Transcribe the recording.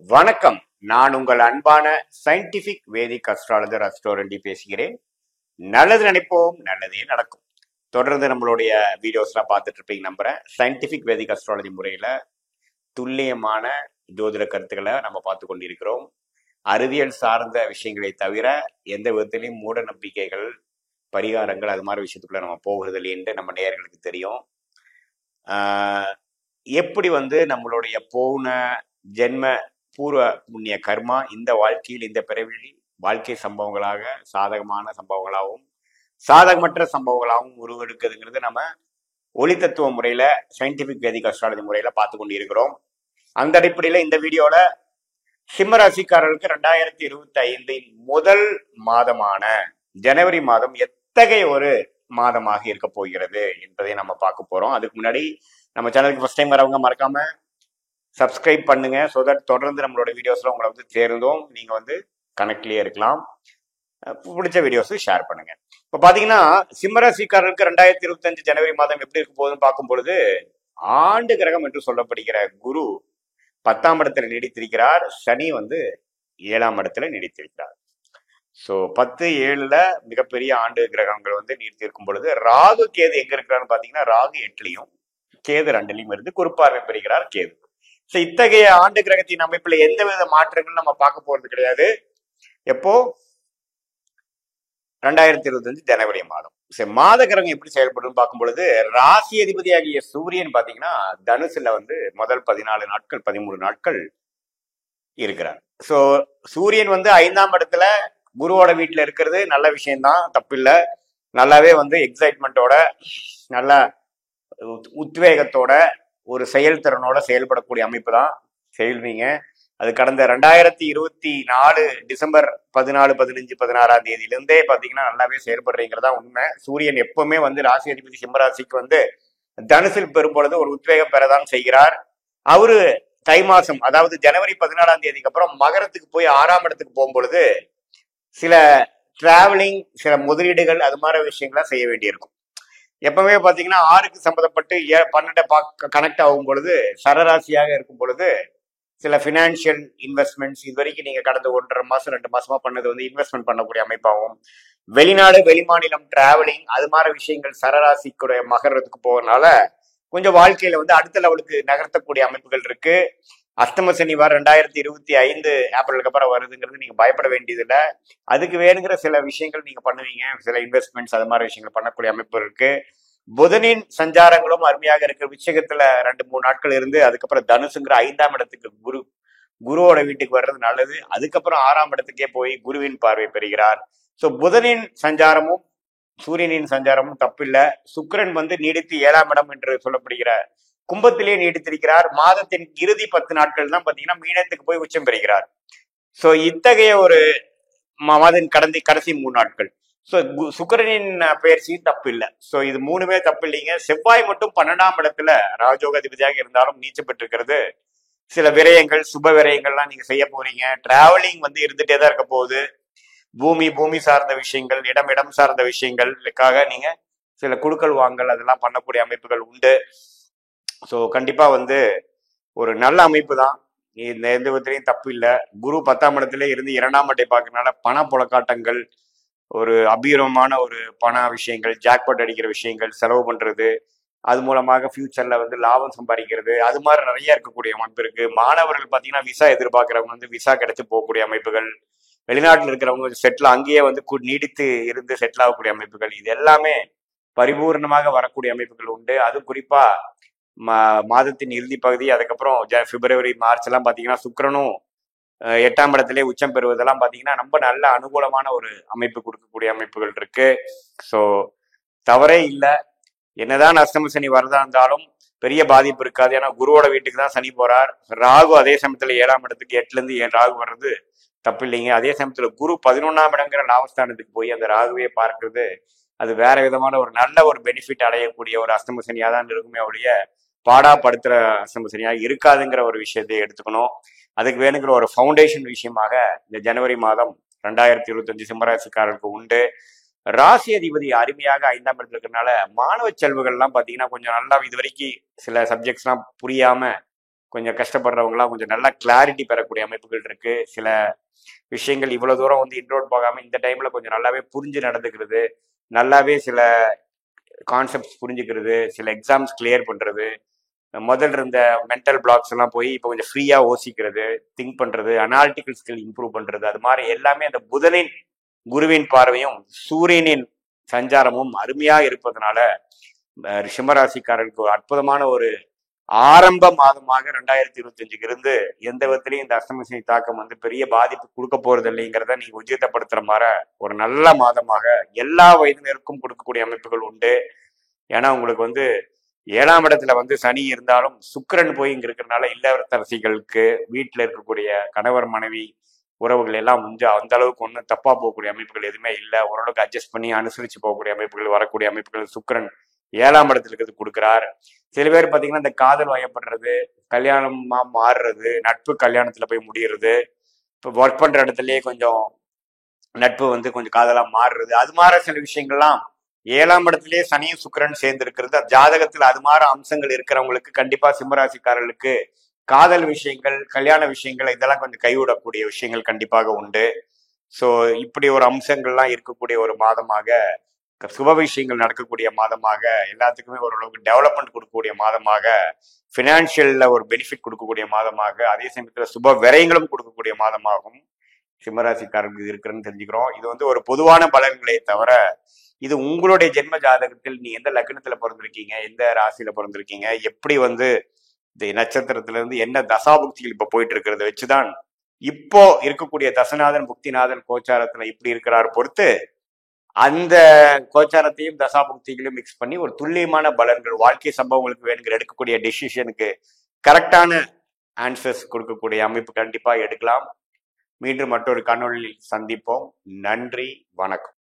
வணக்கம். நான் உங்கள் அன்பான சயின்டிபிக் வேதிக் அஸ்ட்ராலஜர் அஸ்ட்ரோரண்டி பேசுகிறேன். நல்லது நினைப்போம், நல்லதே நடக்கும். தொடர்ந்து நம்மளுடைய வீடியோஸ்லாம் பார்த்துட்டு இருப்பீங்க நம்புறேன். சயின்டிபிக் வேதிக் அஸ்ட்ராலஜி முறையில துல்லியமான ஜோதிட கருத்துக்களை நம்ம பார்த்து கொண்டிருக்கிறோம். அறிவியல் சார்ந்த விஷயங்களை தவிர எந்த விதத்திலையும் மூட நம்பிக்கைகள், பரிகாரங்கள் அது மாதிரி விஷயத்துக்குள்ள நம்ம போகிறது இல்லைன்னு நம்ம நேயர்களுக்கு தெரியும். எப்படி நம்மளுடைய போன ஜென்ம பூர்வ புண்ணிய கர்மா இந்த வாழ்க்கையில் இந்த பிறவியில் வாழ்க்கை சம்பவங்களாக சாதகமான சம்பவங்களாகவும் சாதகமற்ற சம்பவங்களாகவும் உருவெடுக்குதுங்கிறது நம்ம ஒளி தத்துவ முறையில சயின்டிபிக் வேதிக் அஸ்ட்ராலஜி முறையில பார்த்து கொண்டு இருக்கிறோம். அந்த அடிப்படையில இந்த வீடியோல சிம்ம ராசிக்காரர்களுக்கு 2025 முதல் மாதமான ஜனவரி மாதம் எத்தகைய ஒரு மாதமாக இருக்க போகிறது என்பதை நம்ம பார்க்க போறோம். அதுக்கு முன்னாடி நம்ம சேனலுக்கு ஃபர்ஸ்ட் டைம் வரவங்க மறக்காம சப்ஸ்கிரைப் பண்ணுங்க. ஸோ தட் தொடர்ந்து நம்மளோட வீடியோஸ்ல உங்களை சேர்ந்தோம் நீங்க கனெக்ட்லயே இருக்கலாம். பிடிச்ச வீடியோஸ் ஷேர் பண்ணுங்க. இப்போ பாத்தீங்கன்னா சிம்மராசிக்காரர்களுக்கு 2025 ஜனவரி மாதம் எப்படி இருக்க போகுதுன்னு பார்க்கும் பொழுது, ஆண்டு கிரகம் என்று சொல்லப்படுகிற குரு 10ஆம் இடத்துல நீடித்திருக்கிறார். சனி 7ஆம் இடத்துல நீடித்திருக்கிறார். ஸோ 10-7ல மிகப்பெரிய ஆண்டு கிரகங்கள் நீடித்திருக்கும் பொழுது, ராகு கேது எங்க இருக்கிறான்னு பாத்தீங்கன்னா, ராகு 8லையும் கேது 2லையும் இருந்து குறுப்பார்வை பெறுகிறார் கேது. ஸோ இத்தகைய ஆண்டு கிரகத்தின் அமைப்புல எந்த வித மாற்றங்களும் நம்ம பார்க்க போறது கிடையாது. எப்போ 2025 ஜனவரி மாதம். சரி, மாத கிரகம் எப்படி செயல்படும் பார்க்கும் பொழுது, ராசி அதிபதியாகிய சூரியன் பாத்தீங்கன்னா தனுசுல முதல் 14 நாட்கள் 13 நாட்கள் இருக்கிறார். ஸோ சூரியன் 5ஆம் இடத்துல குருவோட வீட்டுல இருக்கிறது நல்ல விஷயம்தான், தப்பில்லை. நல்லாவே எக்ஸைட்மெண்ட்டோட, நல்ல உத்வேகத்தோட, ஒரு செயல்திறனோட செயல்படக்கூடிய அமைப்பு தான் செயல்வீங்க. அது கடந்த 2024 டிசம்பர் 14, 15, 16ஆம் தேதியிலிருந்தே பாத்தீங்கன்னா நல்லாவே செயல்படுறீங்கிறதா உண்மை. சூரியன் எப்பவுமே ராசி அதிபதி சிம்மராசிக்கு தனுசில் பெறும் பொழுது ஒரு உத்வேகம் பெறதான் செய்கிறார். அவரு தை மாசம், அதாவது ஜனவரி 14ஆம் தேதிக்கு அப்புறம் மகரத்துக்கு போய் 6ஆம் இடத்துக்கு போகும்பொழுது சில டிராவலிங், சில முதலீடுகள் அது மாதிரி விஷயங்கள்லாம் செய்ய வேண்டியிருக்கும். எப்பவுமே பாத்தீங்கன்னா 6க்கு சம்பந்தப்பட்டு 12 கனெக்ட் ஆகும் பொழுது, சரராசியாக இருக்கும் பொழுது சில பினான்சியல் இன்வெஸ்ட்மெண்ட்ஸ் இது வரைக்கும் நீங்க கடந்த 1.5 மாசம் 2 மாசமா பண்ணது இன்வெஸ்ட்மெண்ட் பண்ணக்கூடிய அமைப்பாகும். வெளிநாடு வெளிமாநிலம் டிராவலிங் அது மாதிரி விஷயங்கள் சரராசிக்குடைய மகரத்துக்கு போறதுனால கொஞ்சம் வாழ்க்கையில அடுத்த லெவலுக்கு நகர்த்தக்கூடிய அமைப்புகள் இருக்கு. அஷ்டம சனி வர 2025 ஏப்ரலுக்கு அப்புறம் வருதுங்கிறது நீங்க பயப்பட வேண்டியது இல்லை. அதுக்கு வேணுங்கிற சில விஷயங்கள் நீங்க பண்ணுவீங்க, சில இன்வெஸ்ட்மெண்ட்ஸ் அது மாதிரி விஷயங்கள் பண்ணக்கூடிய அமைப்பு இருக்கு. புதனின் சஞ்சாரங்களும் அருமையாக இருக்கு. விச்சகத்துல 2-3 நாட்கள் இருந்து அதுக்கப்புறம் தனுசுங்கிற 5ஆம் இடத்துக்கு குருவோட வீட்டுக்கு வர்றது நல்லது. அதுக்கப்புறம் 6ஆம் இடத்துக்கே போய் குருவின் பார்வை பெறுகிறார். ஸோ புதனின் சஞ்சாரமும் சூரியனின் சஞ்சாரமும் தப்பில்லை. சுக்கிரன் நீடித்து 7ஆம் இடம் என்று சொல்லப்படுகிற கும்பத்திலே நீடித்திருக்கிறார். மாதத்தின் இறுதி 10 நாட்கள் தான் பாத்தீங்கன்னா மீனத்துக்கு போய் உச்சம் பெறுகிறார். சோ இத்தகைய ஒரு மாதம் கடந்த கடைசி 3 நாட்கள். சோ சுக்கிரனின் பயிற்சியும் தப்பு இல்லை. சோ இது 3மே தப்பு இல்லைங்க. செவ்வாய் மட்டும் 12ஆம் இடத்துல ராஜயோக அதிபதியாக இருந்தாலும் நீச்சம் பெற்றிருக்கிறது. சில விரயங்கள், சுப விரயங்கள்லாம் நீங்க செய்ய போறீங்க. டிராவலிங் இருந்துட்டே தான் இருக்க போகுது. பூமி சார்ந்த விஷயங்கள், இடம் சார்ந்த விஷயங்களுக்காக நீங்க சில குடுக்கல் வாங்கல் அதெல்லாம் பண்ணக்கூடிய அமைப்புகள் உண்டு. ஸோ கண்டிப்பா ஒரு நல்ல அமைப்பு தான். இந்த எந்த விதத்திலையும் தப்பு இல்லை. குரு 10ஆம் இடத்துல இருந்து 2ஆம் இடத்தை பார்க்கறதுனால பண புழக்காட்டங்கள், ஒரு அபீரமான ஒரு பண விஷயங்கள், ஜாக்பாட் அடிக்கிற விஷயங்கள், செலவு பண்றது, அது மூலமாக ஃபியூச்சர்ல லாபம் சம்பாதிக்கிறது, அது மாதிரி நிறைய இருக்கக்கூடிய அமைப்பு இருக்கு. மாணவர்கள் பார்த்தீங்கன்னா விசா எதிர்பார்க்கிறவங்க விசா கிடைச்சு போகக்கூடிய அமைப்புகள், வெளிநாட்டில் இருக்கிறவங்க செட்டில் அங்கேயே நீடித்து இருந்து செட்டில் ஆகக்கூடிய அமைப்புகள், இது எல்லாமே பரிபூர்ணமாக வரக்கூடிய அமைப்புகள் உண்டு. அது குறிப்பா மாதத்தின் இறுதி பகுதி, அதுக்கப்புறம் பிப்ரவரி மார்ச் எல்லாம் பாத்தீங்கன்னா சுக்கிரனும் 8ஆம் இடத்திலே உச்சம் பெறுவதெல்லாம் பாத்தீங்கன்னா ரொம்ப நல்ல அனுகூலமான ஒரு அமைப்பு கொடுக்கக்கூடிய அமைப்புகள் இருக்கு. ஸோ தவறே இல்லை. என்னதான் அஷ்டம சனி வரதா இருந்தாலும் பெரிய பாதிப்பு இருக்காது. ஏன்னா குருவோட வீட்டுக்கு தான் சனி போறார். ராகு அதே சமயத்துல 7ஆம் இடத்துக்கு 8ல இருந்து 7 ராகு வர்றது தப்பு இல்லைங்க. அதே சமயத்துல குரு 11ஆம் இடங்கிற லாபஸ்தானத்துக்கு போய் அந்த ராகுவே பார்க்கறது அது வேற விதமான ஒரு நல்ல ஒரு பெனிஃபிட் அடையக்கூடிய ஒரு அஷ்டம சனியா தான் இருக்குமே ஒழிய பாடாப்படுத்துற அஷ்டம சனியா இருக்காதுங்கிற ஒரு விஷயத்தை எடுத்துக்கணும். அதுக்கு வேணுங்கிற ஒரு ஃபவுண்டேஷன் விஷயமாக இந்த ஜனவரி மாதம் 2025 சிம்மராசிக்காரருக்கு உண்டு. ராசி அதிபதி அருமையாக 5ஆம் இடத்துல இருக்கிறதுனால மாணவ செல்வங்கள்லாம் பாத்தீங்கன்னா கொஞ்சம் நல்லா இது வரைக்கும் சில சப்ஜெக்ட்ஸ்லாம் புரியாம கொஞ்சம் கஷ்டப்படுறவங்களாம் கொஞ்சம் நல்லா கிளாரிட்டி பெறக்கூடிய அமைப்புகள் இருக்கு. சில விஷயங்கள் இவ்வளவு தூரம் வந்து இன்ட்ரோட் போகாம இந்த டைம்ல கொஞ்சம் நல்லாவே புரிஞ்சு நடந்துக்கிறது, நல்லாவே சில கான்செப்ட்ஸ் புரிஞ்சுக்கிறது, சில எக்ஸாம்ஸ் கிளியர் பண்றது, முதல்ல இருந்த மென்டல் பிளாக்ஸ் எல்லாம் போய் இப்போ கொஞ்சம் ஃப்ரீயா யோசிக்கிறது, திங்க் பண்றது, அனாலிட்டிக்கல் ஸ்கில் இம்ப்ரூவ் பண்றது, அது மாதிரி எல்லாமே அந்த புதனின் குருவின் பார்வையும் சூரியனின் சஞ்சாரமும் அருமையா இருப்பதனால ரிஷபராசிக்காரர்களுக்கு ஒரு அற்புதமான ஒரு ஆரம்ப மாதமாக 2025 இருந்து எந்த விதத்திலையும் இந்த அஷ்டமசனி தாக்கம் வந்து பெரிய பாதிப்பு கொடுக்க போறது இல்லைங்கிறத நீங்க உஜிதப்படுத்துற மாதிரி ஒரு நல்ல மாதமாக எல்லா வயதினருக்கும் கொடுக்கக்கூடிய அமைப்புகள் உண்டு. ஏன்னா உங்களுக்கு வந்து 7ஆம் இடத்துல வந்து சனி இருந்தாலும் சுக்கிரன் போய் இங்க இருக்கிறதுனால இல்லத்தரசிகளுக்கு வீட்டில் இருக்கக்கூடிய கணவர் மனைவி உறவுகள் எல்லாம் வந்து அந்த அளவுக்கு ஒன்றும் தப்பா போகக்கூடிய அமைப்புகள் எதுவுமே இல்லை. ஓரளவுக்கு அட்ஜஸ்ட் பண்ணி அனுசரிச்சு போகக்கூடிய அமைப்புகள் வரக்கூடிய அமைப்புகள் சுக்கிரன் 7ஆம் இடத்துல இருக்கிறது கொடுக்குறார். சில பேர் பார்த்தீங்கன்னா இந்த காதல் வயப்படுறது, கல்யாணமா மாறுறது, நட்பு கல்யாணத்துல போய் முடியறது, இப்போ ஒர்க் பண்ற இடத்துலயே கொஞ்சம் நட்பு வந்து கொஞ்சம் காதலா மாறுறது, அது மாதிரி சில விஷயங்கள்லாம் 7ஆம் இடத்திலேயே சனியும் சுக்கிரன் சேர்ந்து இருக்கிறது. ஜாதகத்தில் அது மாதிரி அம்சங்கள் இருக்கிறவங்களுக்கு கண்டிப்பா சிம்மராசிக்காரர்களுக்கு காதல் விஷயங்கள், கல்யாண விஷயங்கள் இதெல்லாம் கொஞ்சம் கைவிடக்கூடிய விஷயங்கள் கண்டிப்பாக உண்டு. ஸோ இப்படி ஒரு அம்சங்கள்லாம் இருக்கக்கூடிய ஒரு மாதமாக, சுப விஷயங்கள் நடக்கக்கூடிய மாதமாக, எல்லாத்துக்குமே ஓரளவுக்கு டெவலப்மெண்ட் கொடுக்கக்கூடிய மாதமாக, ஃபினான்ஷியல்ல ஒரு பெனிஃபிட் கொடுக்கக்கூடிய மாதமாக, அதே சமயத்தில் சுப விரயங்களும் கொடுக்கக்கூடிய மாதமாகவும் சிம்மராசிக்காரர்களுக்கு இருக்கிறன்னு தெரிஞ்சுக்கிறோம். இது வந்து ஒரு பொதுவான பலன்களே தவிர இது உங்களுடைய ஜென்ம ஜாதகத்தில் நீ எந்த லக்னத்துல பிறந்திருக்கீங்க, எந்த ராசியில பிறந்திருக்கீங்க, எப்படி வந்து இந்த நட்சத்திரத்துல இருந்து என்ன தசாபுக்திகள் இப்ப போயிட்டு இருக்கிறத வச்சுதான் இப்போ இருக்கக்கூடிய தசநாதன் புக்திநாதன் கோச்சாரத்துல இப்படி இருக்கிறார் பொறுத்து அந்த கோச்சாரத்தையும் தசாபுக்திகளையும் மிக்ஸ் பண்ணி ஒரு துல்லியமான பலன்கள் வாழ்க்கை சம்பவங்களுக்கு வேணுங்கிற எடுக்கக்கூடிய டெசிஷனுக்கு கரெக்டான ஆன்சர்ஸ் கொடுக்கக்கூடிய அமைப்பு கண்டிப்பா எடுக்கலாம். மீண்டும் மற்றொரு காணொளியில் சந்திப்போம். நன்றி, வணக்கம்.